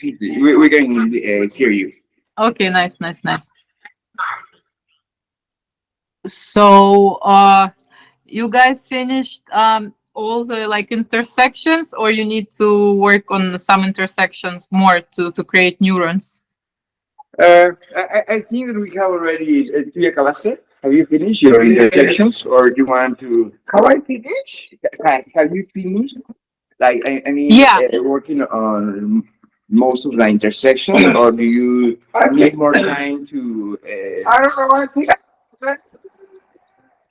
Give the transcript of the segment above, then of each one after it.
we can hear you. Okay, nice, nice, nice. So, you guys finished all the like intersections, or you need to work on some intersections more to create neurons? I think that we have already. Do you have you finished your interjections, or do you want to? Have I finished? Have you finished? Like, I mean, Yeah. working on most of the intersection, or do you need more time to? I don't know. I think.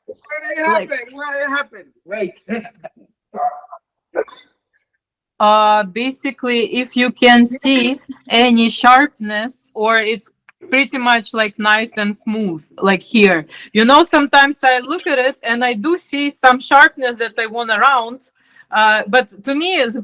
What did Like, happen? What did happen? Wait. basically, if you can see any sharpness, or it's pretty much like nice and smooth, like here. Sometimes I look at it and I do see some sharpness that I want around. But to me, is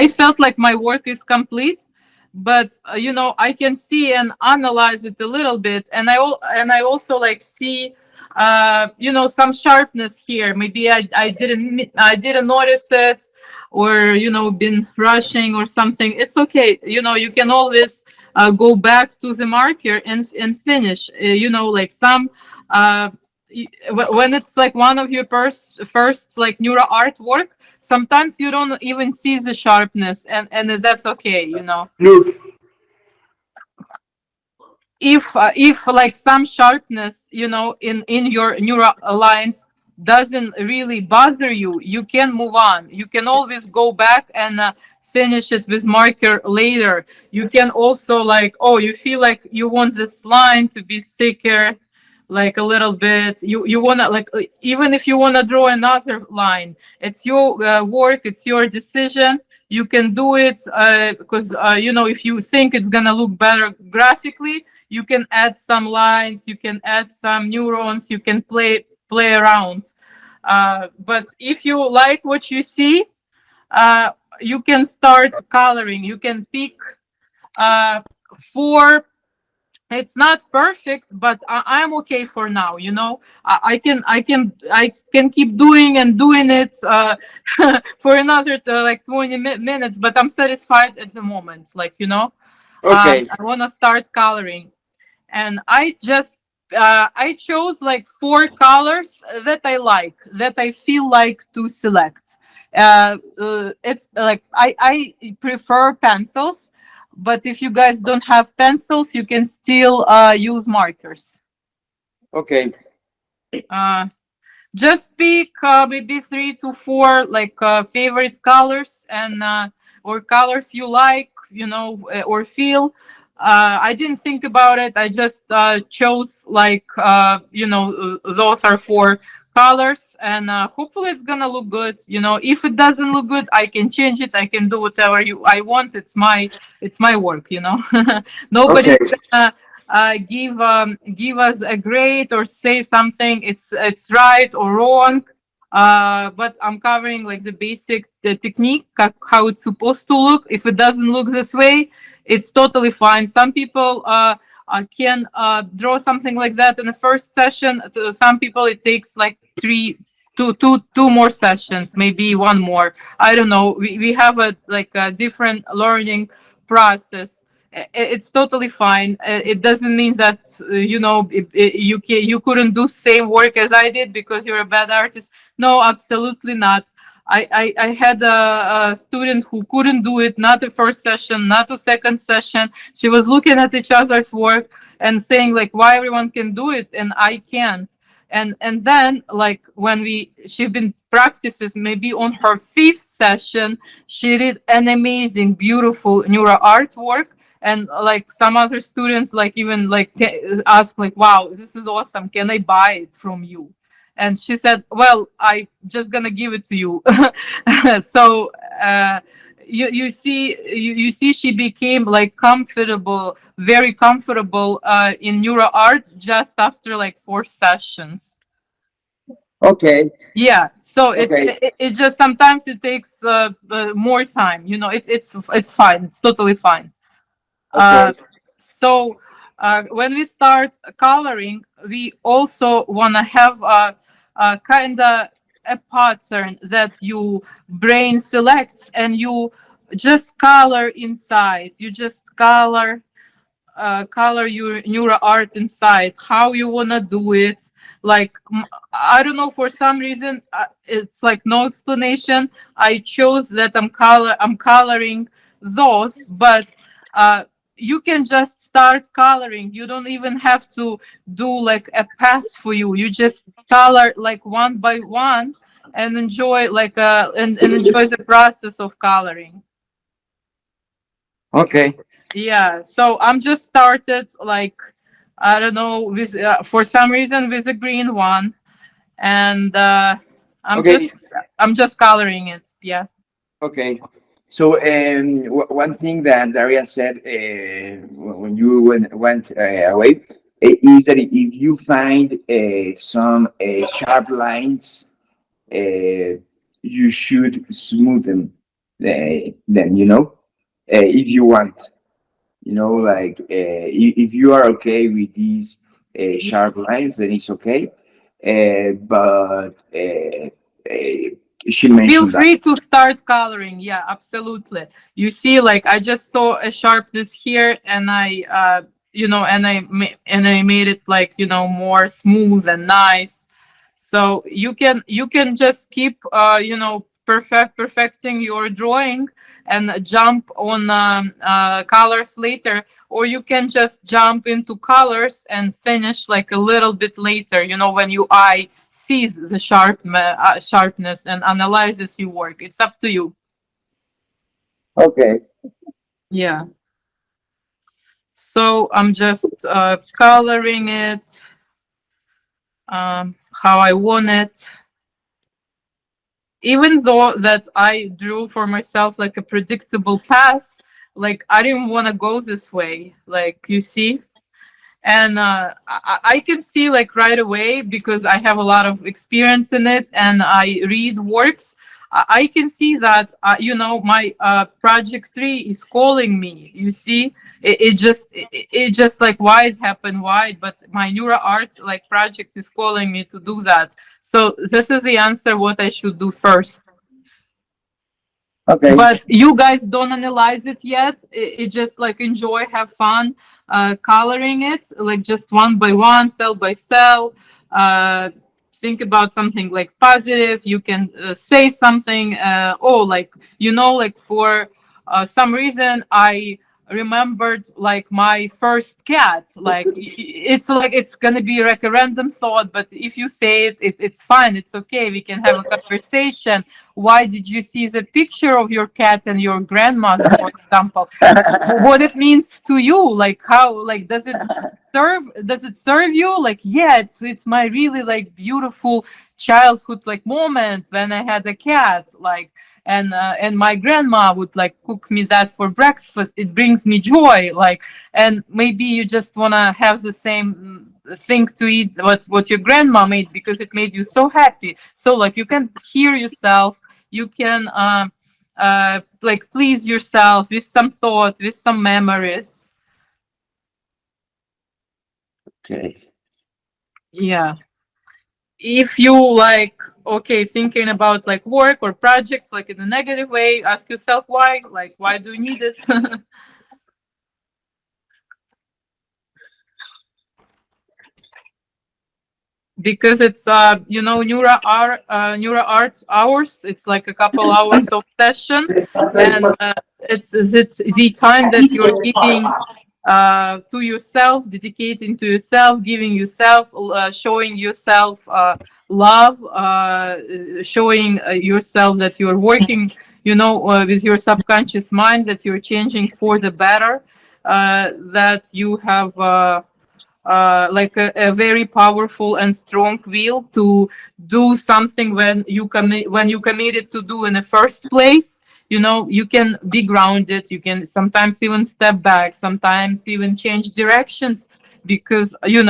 I felt like my work is complete. But I can see and analyze it a little bit, and I also like see some sharpness here. Maybe I didn't notice it, or been rushing or something. It's okay. You can always go back to the marker and finish. Like some when it's like one of your first like neuro artwork, sometimes you don't even see the sharpness, and that's okay. Look, If like some sharpness in your neural lines doesn't really bother you, you can move on. You can always go back and finish it with marker later. You can also like, oh, you feel like you want this line to be thicker, like a little bit. You want to like, even if you want to draw another line, it's your work, it's your decision. You can do it because if you think it's gonna look better graphically, you can add some lines, you can add some neurons, you can play around. But if you like what you see, uh, you can start coloring. You can pick four. It's not perfect, but I'm okay for now. I can keep doing and doing it for another like 20 minutes, but I'm satisfied at the moment. Like okay, I want to start coloring, and I chose like four colors that I like, that I feel like to select. It's like I prefer pencils, but if you guys don't have pencils, you can still use markers. okay, uh, just pick maybe 3 to 4 like favorite colors, and or colors you like, or feel. I didn't think about it. I just chose like those are 4 colors, and hopefully it's gonna look good. If it doesn't look good, I can change it. I can do whatever I want. It's my work. okay, Nobody's gonna give us a grade or say something it's right or wrong. But I'm covering like the basic the technique, how it's supposed to look. If it doesn't look this way, it's totally fine. Some people can draw something like that in the first session. To some people it takes like two more sessions, maybe one more. I don't know. We have a different learning process. It's totally fine. It doesn't mean that you couldn't do same work as I did because you're a bad artist. No, absolutely not. I had a student who couldn't do it, not the first session, not the second session. She was looking at each other's work and saying like, why everyone can do it and I can't. And then like when she been practices maybe on her fifth session, she did an amazing, beautiful neuro artwork. And like some other students like even like ask like, wow, this is awesome, can I buy it from you? And she said, well, I just gonna give it to you. So you see she became like comfortable, very comfortable in neuro art just after like 4 sessions. okay, Yeah, so it okay, it, it just sometimes it takes more time. It's fine, it's totally fine. okay, uh, so when we start coloring, we also want to have a kind of a pattern that you brain selects, and you just color inside. You just color your NeuroArt inside, how you wanna do it. Like I don't know, for some reason, it's like no explanation. I chose that I'm coloring those, but uh, you can just start coloring. You don't even have to do like a path for you. You just color like one by one and enjoy and enjoy the process of coloring. Okay. Yeah, so I'm just started like I don't know with for some reason with a green one, and I'm Okay. just I'm just coloring it. Yeah. Okay. So, one thing that Daria said when you went away is that if you find some sharp lines, you should smooth them, if you want. Like if you are okay with these sharp lines, then it's okay. But she Feel mentioned that. free to start coloring. Yeah, absolutely. You see, like I just saw a sharpness here, and and I made it like more smooth and nice. So you can just keep perfecting your drawing and jump on colors later, or you can just jump into colors and finish like a little bit later. When your eye sees the sharpness and analyzes your work. It's up to you. Okay. Yeah. So I'm just coloring it how I want it. Even though that I drew for myself like a predictable path, like I didn't want to go this way. Like you see, and I can see like right away because I have a lot of experience in it and I read works. I can see that my project 3 is calling me. You see, it just like why it happened, why, but my NeuroArt like project is calling me to do that. So this is the answer what I should do first. Okay. But you guys don't analyze it yet. It just like enjoy, have fun coloring it, like just one by one, cell by cell. uh, think about something like positive. You can say something, like like for some reason I remembered like my first cat. Like it's like it's gonna be like a random thought, but if you say it's fine, it's okay, we can have a conversation. Why did you see the picture of your cat and your grandmother, for example? What it means to you? Like how, like does it serve you? Like, yeah, it's my really like beautiful childhood like moment when I had a cat. Like, and my grandma would like cook me that for breakfast. It brings me joy. Like, and maybe you just want to have the same thing to eat what your grandma made because it made you so happy. So like you can hear yourself, you can like please yourself with some thought, with some memories. Okay. Yeah. If you like, okay, thinking about like work or projects like in a negative way, ask yourself why. Like, why do you need it? Because it's neuro art hours. It's like a couple hours of session, and it's the time that you're giving to yourself, dedicating to yourself, giving yourself, showing yourself love, showing yourself that you're working, with your subconscious mind, that you're changing for the better, that you have like a very powerful and strong will to do something when you committed to do in the first place. You can be grounded, you can sometimes even step back, sometimes even change directions, because you're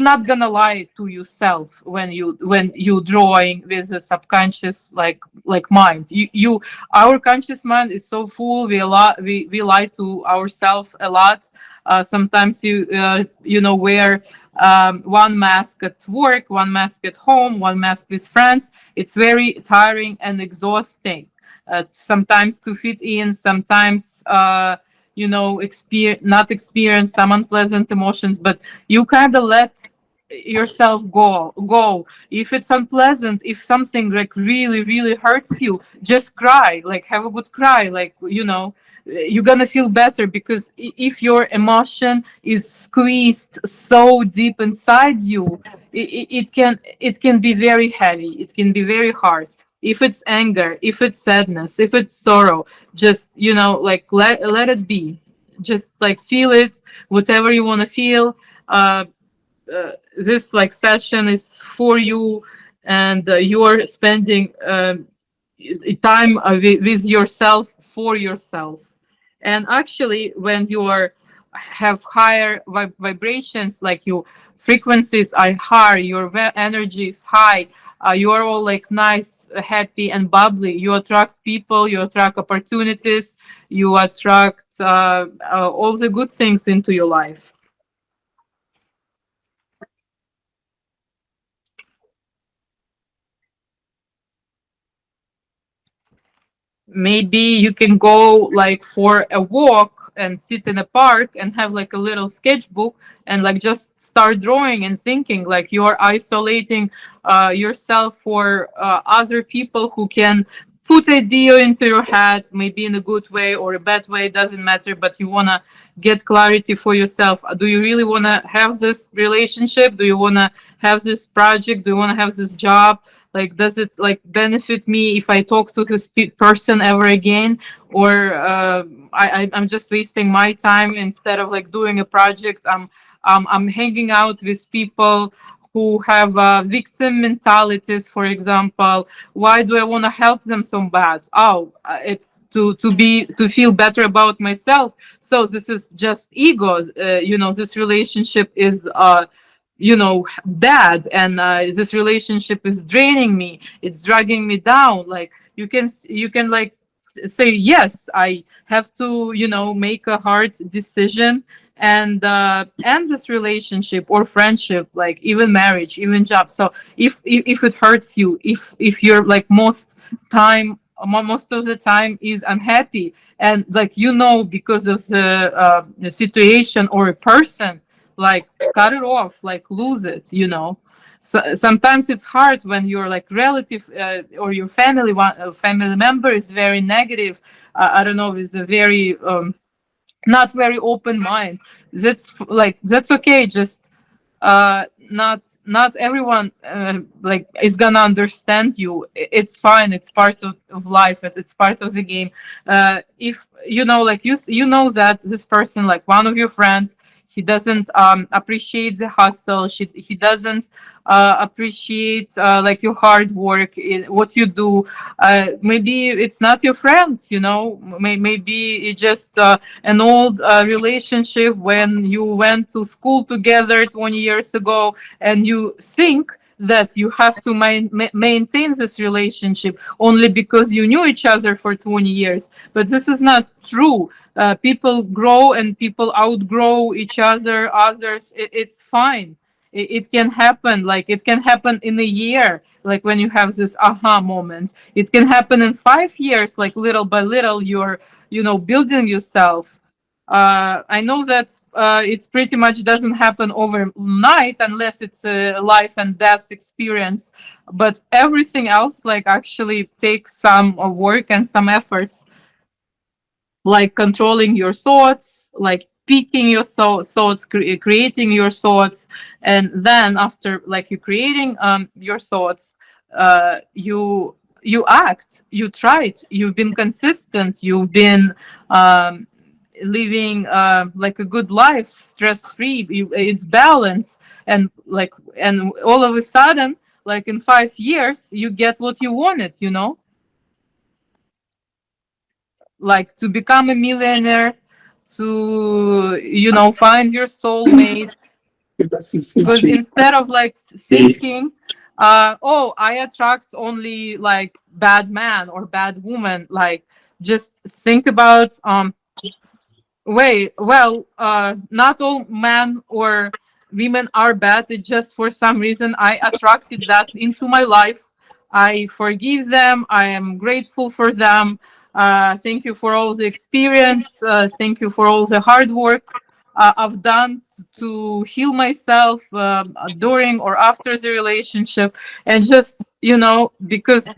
not gonna lie to yourself when you drawing with a subconscious like mind. Our conscious mind is so full. We lie to ourselves a lot. Sometimes you wear one mask at work, one mask at home, one mask with friends. It's very tiring and exhausting. sometimes to fit in, sometimes not experience some unpleasant emotions, but you kind of let yourself go. If it's unpleasant, if something like really really hurts you, just cry, like have a good cry, like you're gonna feel better, because if your emotion is squeezed so deep inside you, it can be very heavy, it can be very hard. If it's anger, if it's sadness, if it's sorrow, just like let it be. Just like feel it, whatever you want to feel. uh, this like session is for you, and you're spending time with yourself, for yourself. And actually, when you are have higher vibrations, like your frequencies are high, your energy is high, you are all like nice, happy and bubbly, you attract people, you attract opportunities, you attract all the good things into your life. Maybe you can go like for a walk and sit in a park and have like a little sketchbook, and like just start drawing and thinking, like you're isolating yourself for other people who can put idea into your head, maybe in a good way or a bad way, doesn't matter, but you want to get clarity for yourself. Do you really want to have this relationship? Do you want to have this project? Do you want to have this job? Like, does it like benefit me if I talk to this person ever again? Or I'm just wasting my time, instead of like doing a project. I'm hanging out with people who have victim mentalities, for example. Why do I want to help them so bad? Oh, it's to feel better about myself. So this is just ego. This relationship is bad, and this relationship is draining me, it's dragging me down. Like you can like say, yes, I have to make a hard decision and end this relationship or friendship, like even marriage, even job. So if it hurts you, if you're like most of the time is unhappy, and like because of the situation or a person, like cut it off, like lose it. So sometimes it's hard when your like relative or your family member is very negative. I don't know, is a very not very open mind. That's okay. Just not everyone like is gonna understand you. It's fine, it's part of life, it's part of the game. If like you know that this person, like one of your friends, he doesn't appreciate the hustle, he doesn't appreciate like your hard work in what you do. Maybe it's not your friend, maybe it's just an old relationship when you went to school together 20 years ago, and you think that you have to maintain this relationship only because you knew each other for 20 years. But this is not true. People grow and people outgrow each other, others. It's fine. It can happen. Like it can happen in a year, like when you have this aha moment. It can happen in 5 years, like little by little you're building yourself. I know that it pretty much doesn't happen overnight unless it's a life and death experience, but everything else like actually takes some work and some efforts, like controlling your thoughts, like picking your thoughts, creating your thoughts. And then after like you creating your thoughts, you act, you try it, you've been consistent, you've been um, living like a good life, stress free, it's balance. And all of a sudden, like in 5 years, you get what you wanted. Like to become a millionaire, to find your soulmate. Because instead of like thinking, oh, I attract only like bad man or bad woman, like just think about wait, well, not all men or women are bad. It's just for some reason I attracted that into my life. I forgive them. I am grateful for them. Thank you for all the experience. Thank you for all the hard work I've done to heal myself during or after the relationship. And just, because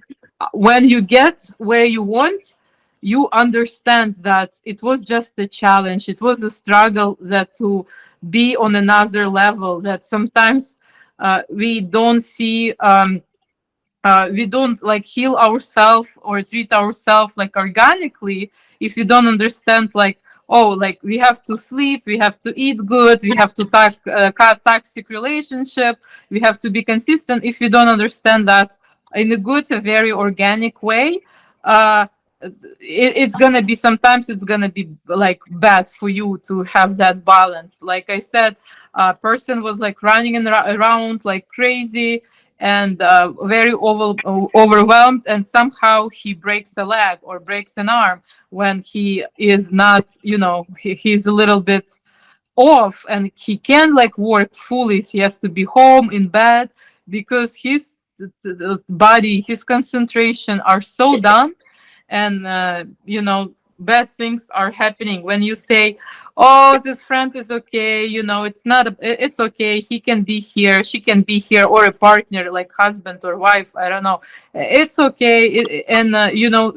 when you get where you want, you understand that it was just a challenge. It was a struggle, that to be on another level, that sometimes we don't see. We don't like heal ourselves or treat ourselves like organically if we don't understand, like, oh, like we have to sleep, we have to eat good, we have to cut toxic relationship, we have to be consistent. If we don't understand that in a good, a very organic way, uh it's gonna be, sometimes it's gonna be like bad for you to have that balance. Like I said, a person was like running around like crazy, and very overwhelmed, and somehow he breaks a leg or breaks an arm when he is not, he's a little bit off, and he can't like work fully. He has to be home in bed because his body, his concentration are so down. And bad things are happening when you say, oh, this friend is okay, it's not it's okay, he can be here, she can be here, or a partner like husband or wife, I don't know, it's okay. And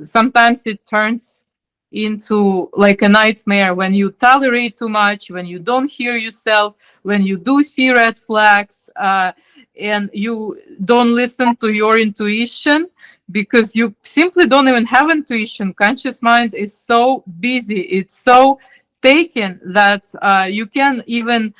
sometimes it turns into like a nightmare when you tolerate too much, when you don't hear yourself, when you do see red flags, and you don't listen to your intuition, because you simply don't even have intuition. Conscious mind is so busy, it's so taken, that you can even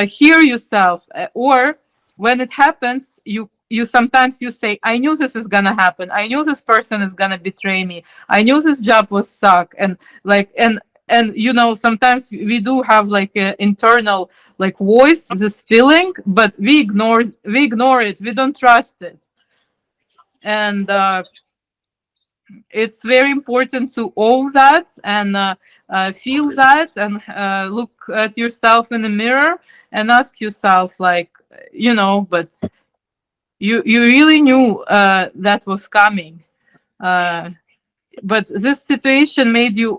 hear yourself. Or when it happens, you sometimes you say, I knew this is gonna happen, I knew this person is gonna betray me, I knew this job was suck. And like, and sometimes we do have like an internal like voice, this feeling, but we ignore it, we don't trust it. And it's very important to own that, and feel that, and look at yourself in the mirror and ask yourself, like, but you really knew that was coming. uh, but this situation made you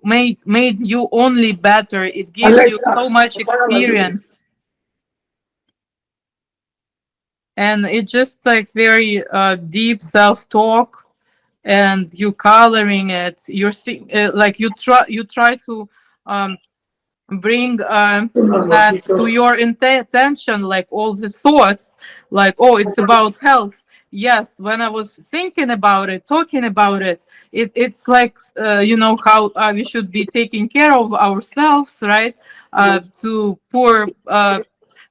only better. It gives you Alexa, so much apaga las luces. experience, and it's just like very deep self-talk, and you coloring it, like you try to um, bring Un that to amorcito. your attention, like all the thoughts, like, oh, it's about health. Yes, when I was thinking about it, talking about it, it's like, how we should be taking care of ourselves, right? To pour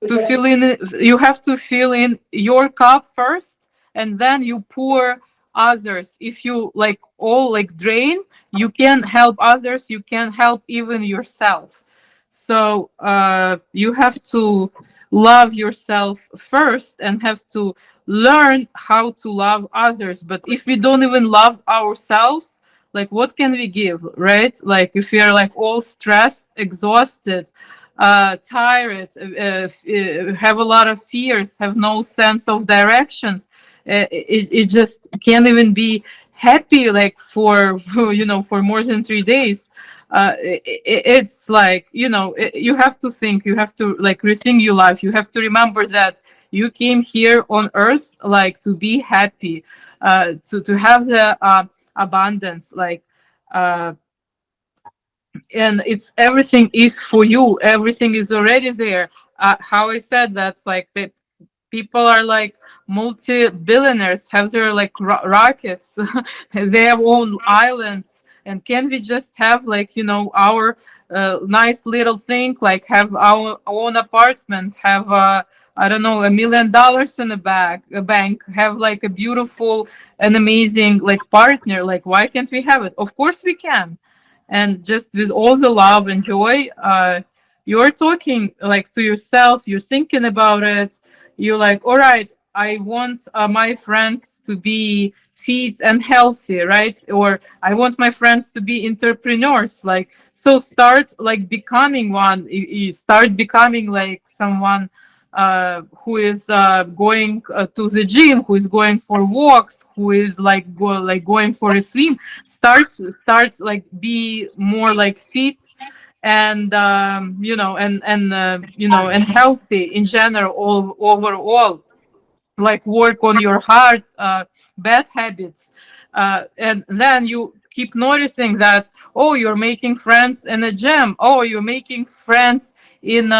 to fill in, you have to fill in your cup first, and then you pour others. If you like all like drain, you can help others, you can help even yourself. So you have to love yourself first, and have to learn how to love others. But if we don't even love ourselves, like what can we give, right? Like if we are like all stressed, exhausted, tired, have a lot of fears, have no sense of directions, it just can't even be happy like for for more than 3 days. It's like, you have to think, you have to like rethink your life, you have to remember that you came here on earth like to be happy, to have the abundance, like uh and it's everything is for you, everything is already there. How I said, that's like the people are like multi-billionaires, have their like rockets, they have own islands. And can we just have like, our nice little thing, like have our own apartment, have I don't know, $1 million in a bank, have like a beautiful and amazing like partner? Like, why can't we have it? Of course we can. And just with all the love and joy, you're talking like to yourself, you're thinking about it, you're like, all right, I want my friends to be fit and healthy, right? Or I want my friends to be entrepreneurs. Like, so start like becoming one. You start becoming like someone who is going to the gym, who is going for walks, who is like going for a swim, start like be more like fit and and healthy in general, all overall, like work on your heart, bad habits, and then you keep noticing that, oh, you're making friends in a gym, oh, you're making friends in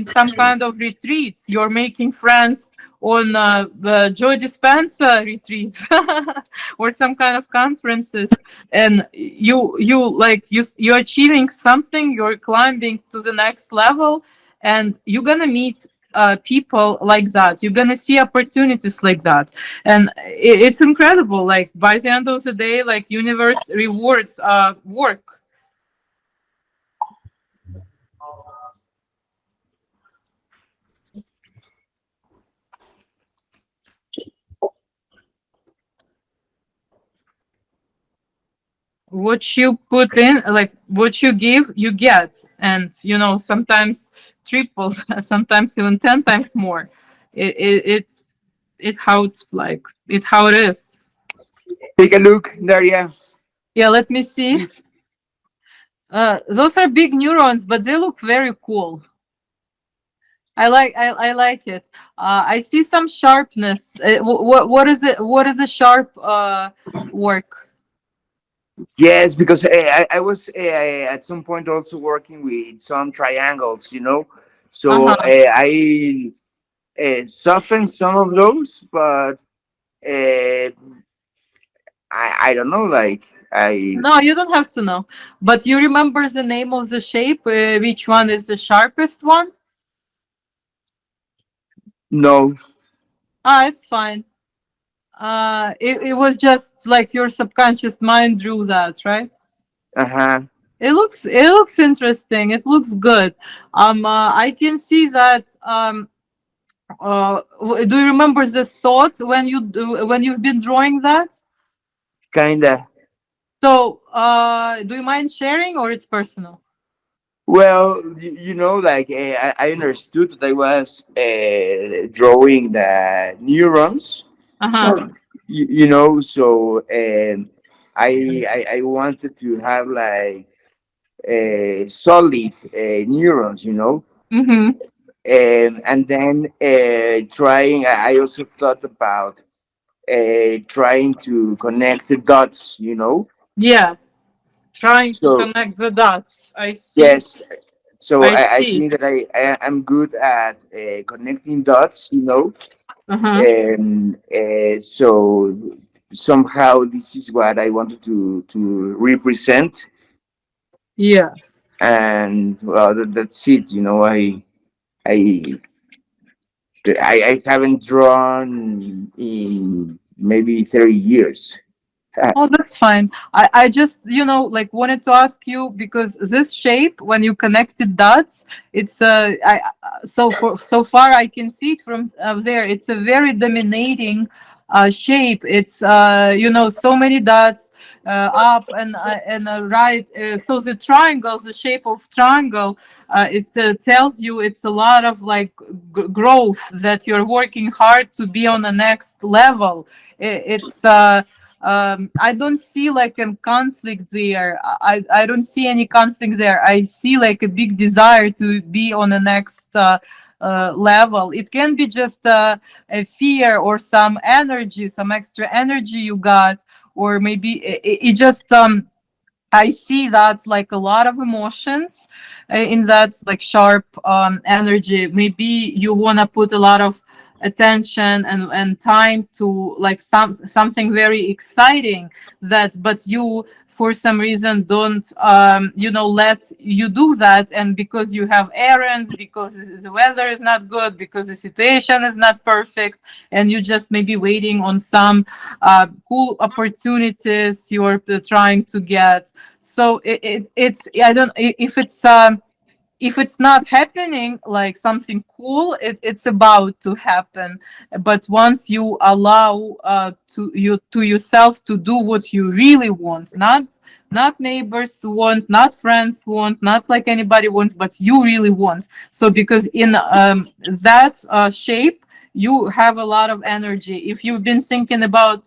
some kind of retreats, you're making friends on the joy dispenser retreats or some kind of conferences, and you're achieving something, you're climbing to the next level, and you're gonna meet people like that, you're gonna see opportunities like that, and it's incredible, like by the end of the day, like universe rewards work. What you put in, like what you give, you get, and sometimes triple, sometimes even 10 times more. It how it's like it how it is. Take a look, Daria. Yeah, let me see. Please. Those are big neurons, but they look very cool. I like it. I see some sharpness. What is it? What is a sharp work? Yes, because I was at some point also working with some triangles, so Uh-huh. I softened some of those, but I don't know, like I No, you don't have to know. But you remember the name of the shape? Which one is the sharpest one? no. Ah, it's fine. It was just like your subconscious mind drew that, right? Uh-huh. It looks interesting. It looks good. I can see that. Do you remember the thought when you've been drawing that? Kinda. So, do you mind sharing, or it's personal? Well, like I understood that I was drawing the neurons. Uh-huh. So I wanted to have like solid neurons, Mm-hmm. and then trying. I also thought about trying to connect the dots, Yeah, trying to So connect the dots. I see. yes, so I I see. think that I am good at connecting dots, Uh-huh. and so somehow this is what I wanted to represent, Yeah. and well, that's it. I I haven't drawn in maybe 30 years. Oh, that's fine. I just, like wanted to ask you because this shape, when you connected dots, it's so far I can see it from there. It's a very dominating shape. It's so many dots up and right. So the triangle, the shape of triangle, it tells you it's a lot of like growth, that you're working hard to be on the next level. It's I don't see like a conflict there. I don't see any conflict there. I see like a big desire to be on the next level. It can be just a fear or some energy, some extra energy you got, or maybe it just I see that's like a lot of emotions in that like sharp energy. Maybe you want to put a lot of attention and time to like something very exciting, that but you for some reason don't let you do that, and because you have errands, because the weather is not good, because the situation is not perfect, and you just maybe waiting on some cool opportunities you're trying to get. So it's I don't if it's if it's not happening, like something cool, it's about to happen. But once you allow to yourself to do what you really want, not neighbors want, not friends want, not like anybody wants, but you really want. So because in that shape, you have a lot of energy. If you've been thinking about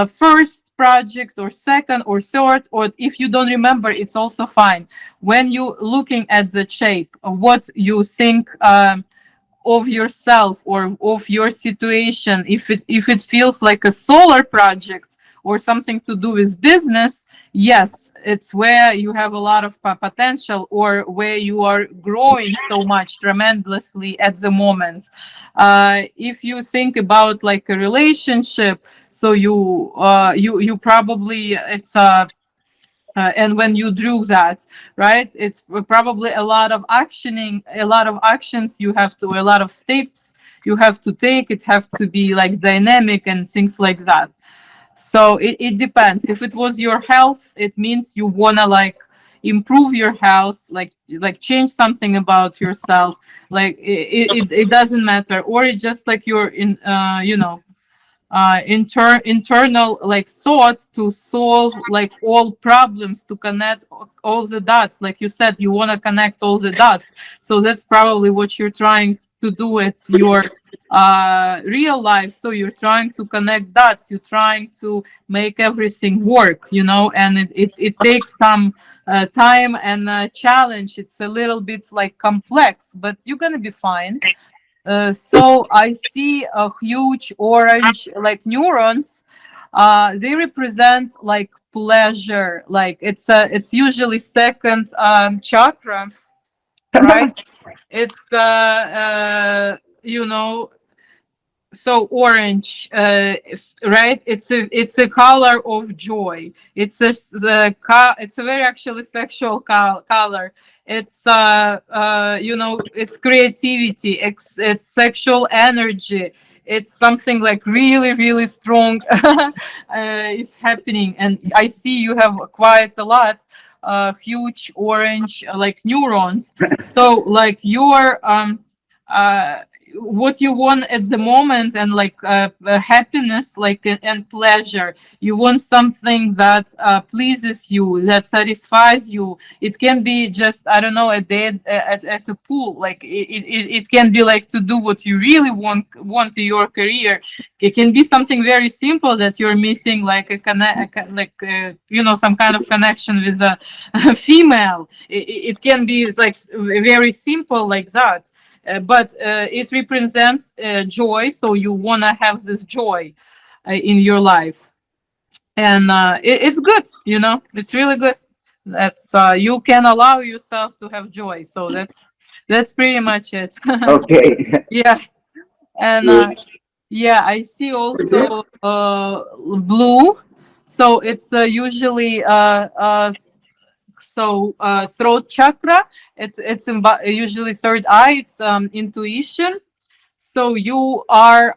first project or second or third, or if you don't remember, it's also fine. When you looking at the shape, what you think of yourself or of your situation, if it feels like a solar project or something to do with business, yes, it's where you have a lot of potential, or where you are growing so much tremendously at the moment. If you think about like a relationship, so you probably it's and when you drew that, right, it's probably a lot of actioning, a lot of actions you have to, a lot of steps you have to take. It have to be like dynamic and things like that. So it depends. If it was your health, it means you wanna like improve your health, like change something about yourself. Like it doesn't matter. Or it just like you're in internal like thought to solve like all problems, to connect all the dots. Like you said, you want to connect all the dots, so that's probably what you're trying to do at your real life. So you're trying to connect dots, you're trying to make everything work, and it takes some time and challenge. It's a little bit like complex, but you're gonna be fine. So I see a huge orange like neurons. They represent like pleasure. Like it's usually second chakra, right? It's so orange, right? It's a color of joy. It's a very actually sexual color. It's it's creativity. It's sexual energy. It's something like really really strong is happening. And I see you have quite a lot huge orange like neurons. So like your uh what you want at the moment, and like happiness, like and pleasure. You want something that pleases you, that satisfies you. It can be just, I don't know, a day at a pool. Like it can be like to do what you really want in your career. It can be something very simple that you're missing, like some kind of connection with a female. It can be like very simple like that. But it represents joy, so you want to have this joy in your life. And it's good, it's really good. That's you can allow yourself to have joy. So that's pretty much it. Okay. Yeah. And Good. yeah, I see also blue. So it's usually throat chakra. Usually third eye. It's intuition. So you are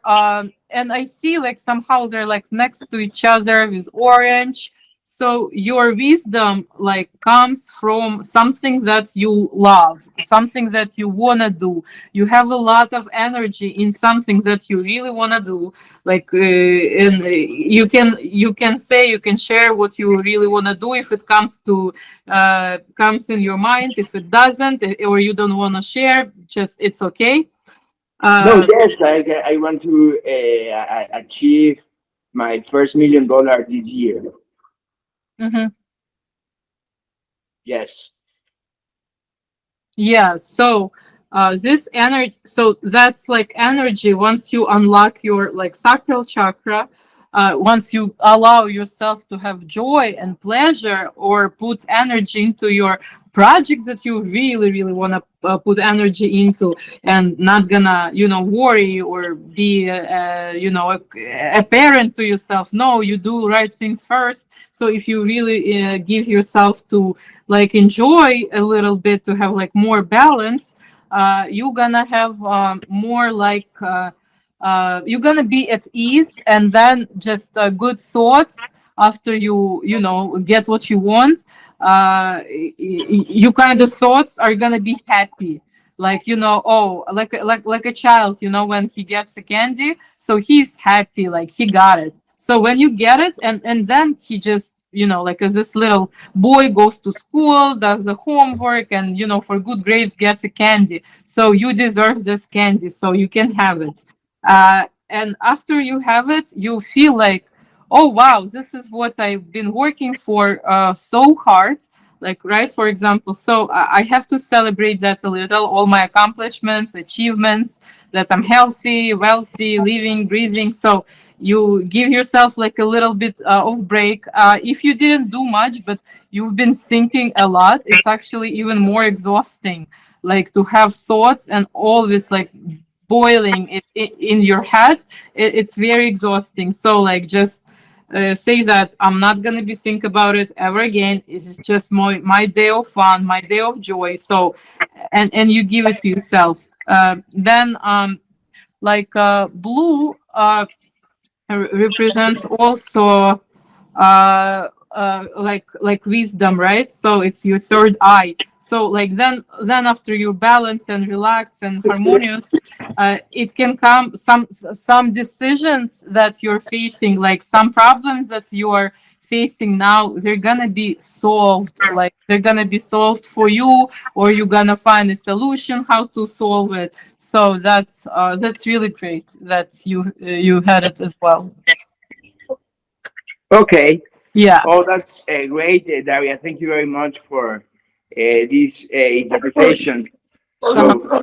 and I see like somehow they're like next to each other with orange. So your wisdom like comes from something that you love, something that you want to do. You have a lot of energy in something that you really want to do. Like and you can say, you can share what you really want to do. If it comes in your mind, if it doesn't, or you don't want to share, just it's okay. No, uh, yes, like I want to achieve my first $1 million this year. mhm. Yes. Yeah, so this energy, so that's like energy. Once you unlock your like sacral chakra, once you allow yourself to have joy and pleasure, or put energy into your project that you really really want to put energy into, and not gonna worry or be a parent to yourself. No, you do right things first. So if you really give yourself to like enjoy a little bit, to have like more balance, you're gonna have more like you're gonna be at ease, and then just good thoughts after you get what you want. you kind of thoughts are gonna be happy, like, oh, like a child, when he gets a candy, so he's happy, like he got it. So when you get it, and then he just, like, as this little boy goes to school, does the homework, and, for good grades gets a candy, so you deserve this candy, so you can have it. And after you have it, you feel like, oh wow, this is what I've been working for so hard, like, right, for example. So I have to celebrate that a little, all my accomplishments, achievements, that I'm healthy, wealthy, living, breathing. So you give yourself like a little bit of break. If you didn't do much but you've been thinking a lot, it's actually even more exhausting, like to have thoughts and always like boiling in your head. It's very exhausting. So like, just say that I'm not gonna be think about it ever again. It's just my day of fun, my day of joy. So, and you give it to yourself. Then like blue represents also like wisdom, right? So it's your third eye. So like, then after you balance and relax and harmonious, it can come some decisions that you're facing, like some problems that you are facing now, they're gonna be solved, like they're gonna be solved for you, or you're gonna find a solution how to solve it. So that's really great that you had it as well. Okay. Yeah. Oh, that's great, Daria. Thank you very much for this interpretation. Uh-huh. So,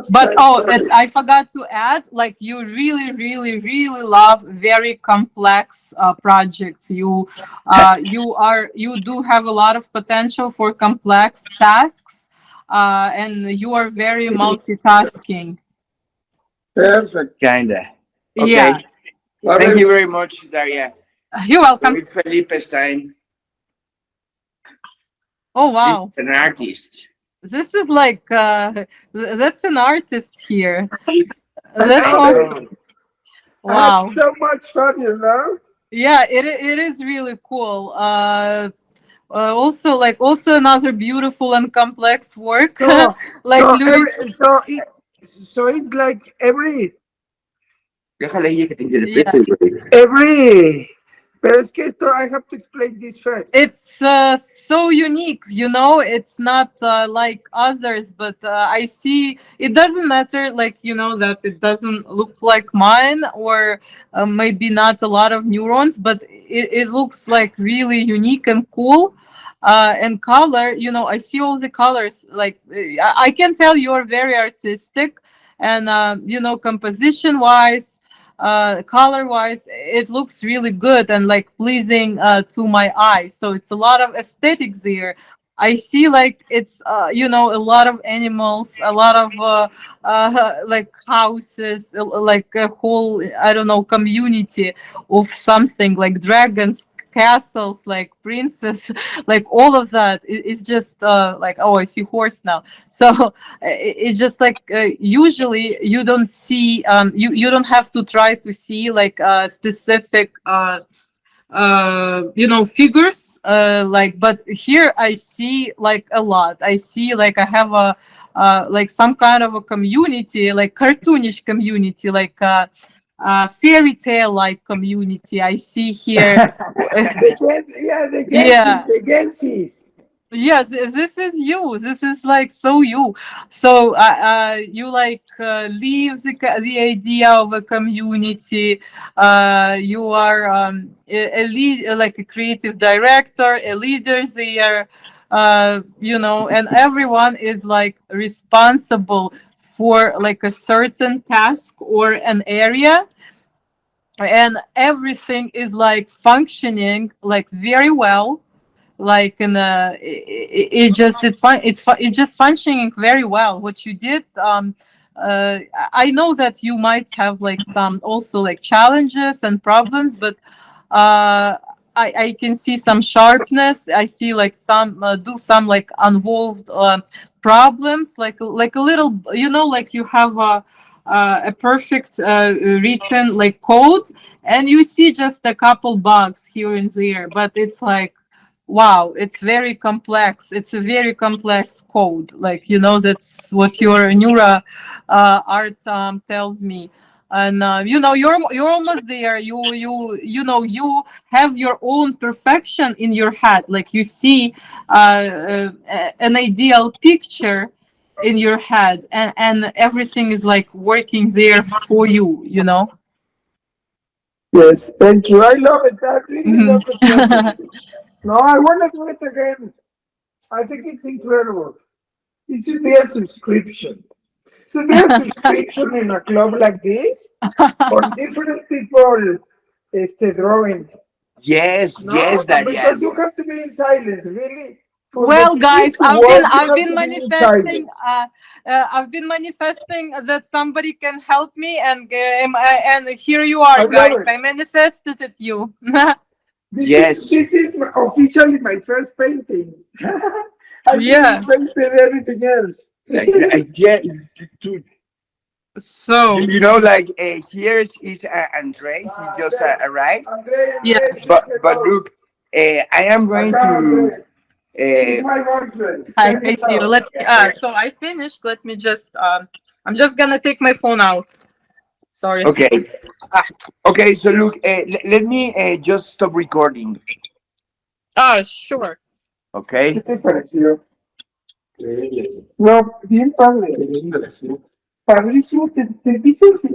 But oh, I forgot to add, like, you really, really, really love very complex projects. You do have a lot of potential for complex tasks, and you are very multitasking. Perfect. kinda. Yeah, Okay. Thank you very much, Daria. you're So welcome. it's Felipe's time. Oh This is wow, an artist. this is like that's an artist here. That's I awesome. know. I had Wow. so much fun, you know. Yeah, it is really cool. Also, like, also another beautiful and complex work, So, like so Louis. every, so it's like Déjale ella que te Yeah, interprete, güey. every. Pero es que esto, I have to explain this first. it's so unique, it's not like others, but I see it doesn't matter, like, that it doesn't look like mine, or maybe not a lot of neurons, but it looks like really unique and cool. And color, I see all the colors, like I can tell you're very artistic, and composition wise, color wise, it looks really good and like pleasing to my eyes. So it's a lot of aesthetics there. I see, like, it's a lot of animals, a lot of like houses, like a whole, I don't know, community of something, like dragons, castles, like princess, like all of that is just like, oh, I see horse now. So it's just like, usually you don't see, you don't have to try to see like specific figures, like, but here I see like a lot. I see, like, I have a like some kind of a community, like cartoonish community, like fairy tale like community I see here. The Yeah. Gensis, the Gensis. Yes, this is you. This is like so you. So you like leave the idea of a community. You are a lead, like a creative director, a leader there. And everyone is like responsible for like a certain task or an area, and everything is like functioning like very well, like in a it just it's just functioning very well what you did. I know that you might have like some also like challenges and problems, but I can see some sharpness. I see like some do some like involved problems, like a little, like you have a perfect written like code, and you see just a couple bugs here and there, but it's like wow, it's very complex. It's a very complex code. Like, you know, that's what your neuro art tells me. And you know, you're almost there. You know, you have your own perfection in your head. Like you see an ideal picture in your head, and everything is like working there for you. You know. Yes, thank you. I love it. I really Mhm. love the process. No, I want to do it again. I think it's incredible. It should be a subscription. Should be a subscription in a club like this for different people drawing. Yes, No, yes, Daria. because you have to be in silence, really. For the Well, guys, trees to work, you I've have been to be in manifesting. silence. I've been manifesting that somebody can help me, and here you are, I love guys. it. I manifested it. You. Yes. This is officially my first painting. I Yeah. didn't painted anything else. Yeah, to, So you know, like here is Andre. He just arrived. yeah. Andre, say But hello. look, I am going Acá, to. Andre. He's my boyfriend. Hi, Say I see you. hello. Let me. So I finished. Let me just. I'm just gonna take my phone out. Sorry. Okay, Ah. okay. So look, let me just stop recording. Sure. ¿Qué Okay. te pareció? No, bien padre. Padrísimo, te empiezas